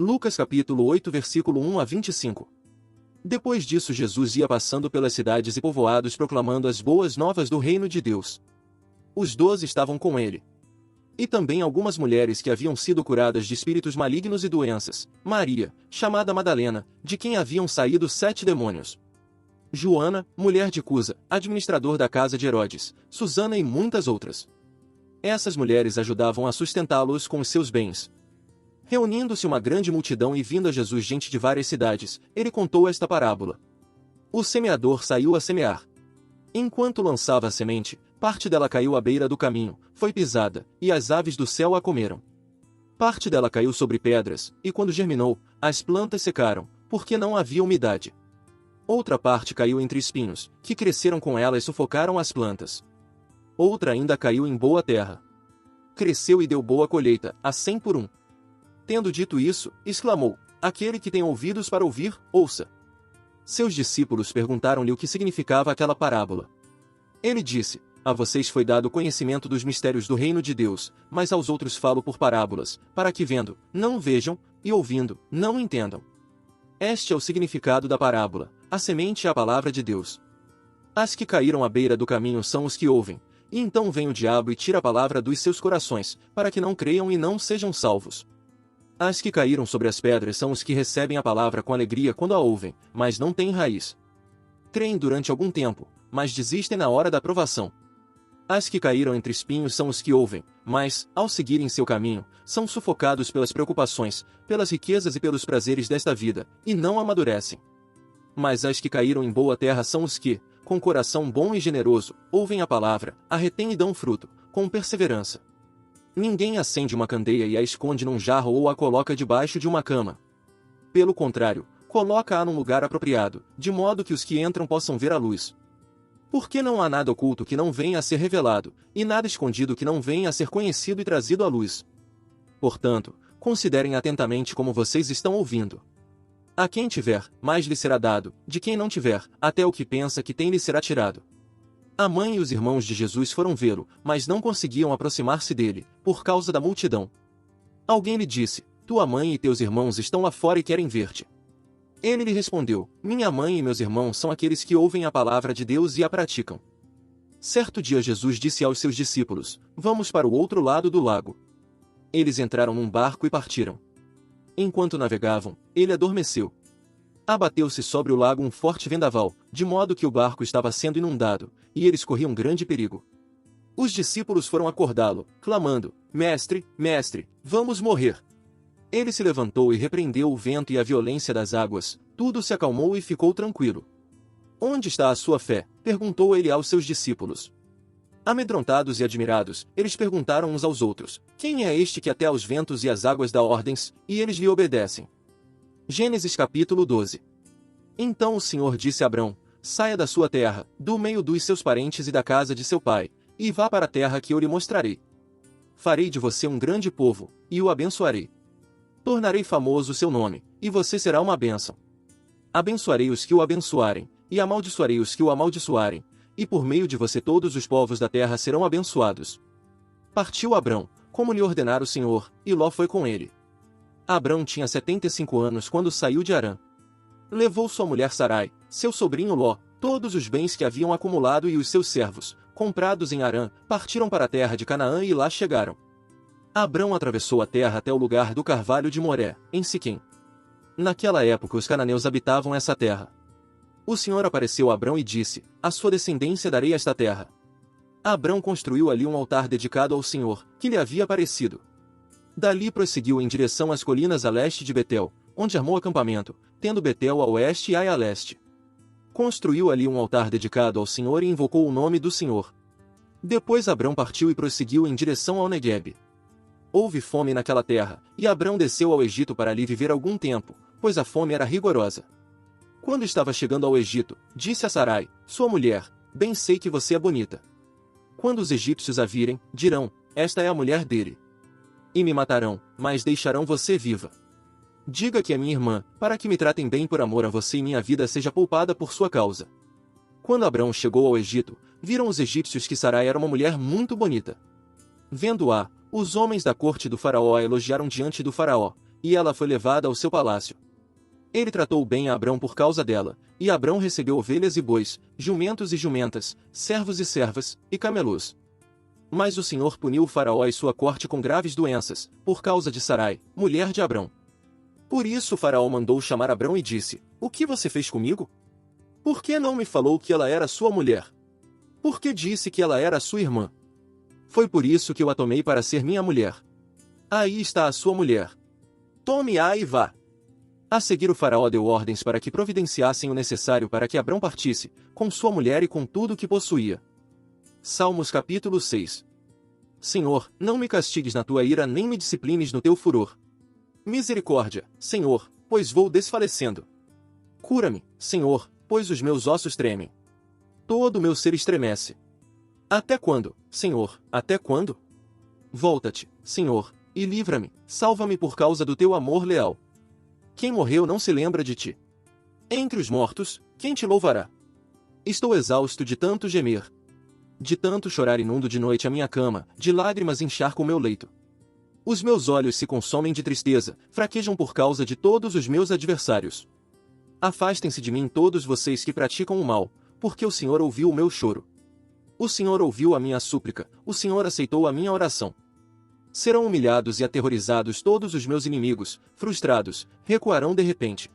Lucas capítulo 8 versículo 1 a 25. Depois disso Jesus ia passando pelas cidades e povoados proclamando as boas novas do reino de Deus. Os 12 estavam com ele. E também algumas mulheres que haviam sido curadas de espíritos malignos e doenças, Maria, chamada Madalena, de quem haviam saído 7 demônios. Joana, mulher de Cusa, administrador da casa de Herodes, Susana e muitas outras. Essas mulheres ajudavam a sustentá-los com os seus bens. Reunindo-se uma grande multidão e vindo a Jesus gente de várias cidades, ele contou esta parábola. O semeador saiu a semear. Enquanto lançava a semente, parte dela caiu à beira do caminho, foi pisada, e as aves do céu a comeram. Parte dela caiu sobre pedras, e quando germinou, as plantas secaram, porque não havia umidade. Outra parte caiu entre espinhos, que cresceram com ela e sufocaram as plantas. Outra ainda caiu em boa terra. Cresceu e deu boa colheita, a 100 por 1. Tendo dito isso, exclamou: aquele que tem ouvidos para ouvir, ouça. Seus discípulos perguntaram-lhe o que significava aquela parábola. Ele disse: a vocês foi dado conhecimento dos mistérios do reino de Deus, mas aos outros falo por parábolas, para que vendo, não vejam, e ouvindo, não entendam. Este é o significado da parábola: a semente é a palavra de Deus. As que caíram à beira do caminho são os que ouvem, e então vem o diabo e tira a palavra dos seus corações, para que não creiam e não sejam salvos. As que caíram sobre as pedras são os que recebem a palavra com alegria quando a ouvem, mas não têm raiz. Creem durante algum tempo, mas desistem na hora da provação. As que caíram entre espinhos são os que ouvem, mas, ao seguirem seu caminho, são sufocados pelas preocupações, pelas riquezas e pelos prazeres desta vida, e não amadurecem. Mas as que caíram em boa terra são os que, com coração bom e generoso, ouvem a palavra, a retêm e dão fruto, com perseverança. Ninguém acende uma candeia e a esconde num jarro ou a coloca debaixo de uma cama. Pelo contrário, coloca-a num lugar apropriado, de modo que os que entram possam ver a luz. Porque não há nada oculto que não venha a ser revelado, e nada escondido que não venha a ser conhecido e trazido à luz. Portanto, considerem atentamente como vocês estão ouvindo. A quem tiver, mais lhe será dado, de quem não tiver, até o que pensa que tem lhe será tirado. A mãe e os irmãos de Jesus foram vê-lo, mas não conseguiam aproximar-se dele, por causa da multidão. Alguém lhe disse: tua mãe e teus irmãos estão lá fora e querem ver-te. Ele lhe respondeu: minha mãe e meus irmãos são aqueles que ouvem a palavra de Deus e a praticam. Certo dia Jesus disse aos seus discípulos: vamos para o outro lado do lago. Eles entraram num barco e partiram. Enquanto navegavam, ele adormeceu. Abateu-se sobre o lago um forte vendaval, de modo que o barco estava sendo inundado, e eles corriam grande perigo. Os discípulos foram acordá-lo, clamando: Mestre, mestre, vamos morrer. Ele se levantou e repreendeu o vento e a violência das águas, tudo se acalmou e ficou tranquilo. Onde está a sua fé? Perguntou ele aos seus discípulos. Amedrontados e admirados, eles perguntaram uns aos outros: quem é este que até aos ventos e às águas dá ordens, e eles lhe obedecem? Gênesis capítulo 12. Então o Senhor disse a Abrão: saia da sua terra, do meio dos seus parentes e da casa de seu pai, e vá para a terra que eu lhe mostrarei. Farei de você um grande povo, e o abençoarei. Tornarei famoso o seu nome, e você será uma bênção. Abençoarei os que o abençoarem, e amaldiçoarei os que o amaldiçoarem, e por meio de você todos os povos da terra serão abençoados. Partiu Abrão, como lhe ordenara o Senhor, e Ló foi com ele. Abrão tinha 75 anos quando saiu de Harã. Levou sua mulher Sarai, seu sobrinho Ló, todos os bens que haviam acumulado e os seus servos, comprados em Harã, partiram para a terra de Canaã e lá chegaram. Abrão atravessou a terra até o lugar do carvalho de Moré, em Siquém. Naquela época os cananeus habitavam essa terra. O Senhor apareceu a Abrão e disse: à sua descendência darei esta terra. Abrão construiu ali um altar dedicado ao Senhor, que lhe havia aparecido. Dali prosseguiu em direção às colinas a leste de Betel, onde armou acampamento, tendo Betel a oeste e Ai a leste. Construiu ali um altar dedicado ao Senhor e invocou o nome do Senhor. Depois Abrão partiu e prosseguiu em direção ao Neguebe. Houve fome naquela terra, e Abrão desceu ao Egito para ali viver algum tempo, pois a fome era rigorosa. Quando estava chegando ao Egito, disse a Sarai, sua mulher: bem sei que você é bonita. Quando os egípcios a virem, dirão: esta é a mulher dele. E me matarão, mas deixarão você viva. Diga que é minha irmã, para que me tratem bem por amor a você e minha vida seja poupada por sua causa. Quando Abrão chegou ao Egito, viram os egípcios que Sarai era uma mulher muito bonita. Vendo-a, os homens da corte do faraó a elogiaram diante do faraó, e ela foi levada ao seu palácio. Ele tratou bem a Abrão por causa dela, e Abrão recebeu ovelhas e bois, jumentos e jumentas, servos e servas, e camelos. Mas o Senhor puniu o faraó e sua corte com graves doenças, por causa de Sarai, mulher de Abrão. Por isso o faraó mandou chamar Abrão e disse: O que você fez comigo? Por que não me falou que ela era sua mulher? Por que disse que ela era sua irmã? Foi por isso que eu a tomei para ser minha mulher. Aí está a sua mulher. Tome-a e vá. A seguir o faraó deu ordens para que providenciassem o necessário para que Abrão partisse, com sua mulher e com tudo o que possuía. Salmos capítulo 6. Senhor, não me castigues na tua ira nem me disciplines no teu furor. Misericórdia, Senhor, pois vou desfalecendo. Cura-me, Senhor, pois os meus ossos tremem. Todo o meu ser estremece. Até quando, Senhor, até quando? Volta-te, Senhor, e livra-me, salva-me por causa do teu amor leal. Quem morreu não se lembra de ti. Entre os mortos, quem te louvará? Estou exausto de tanto gemer. De tanto chorar inundo de noite a minha cama, de lágrimas encharco o meu leito. Os meus olhos se consomem de tristeza, fraquejam por causa de todos os meus adversários. Afastem-se de mim todos vocês que praticam o mal, porque o Senhor ouviu o meu choro. O Senhor ouviu a minha súplica, o Senhor aceitou a minha oração. Serão humilhados e aterrorizados todos os meus inimigos, frustrados, recuarão de repente.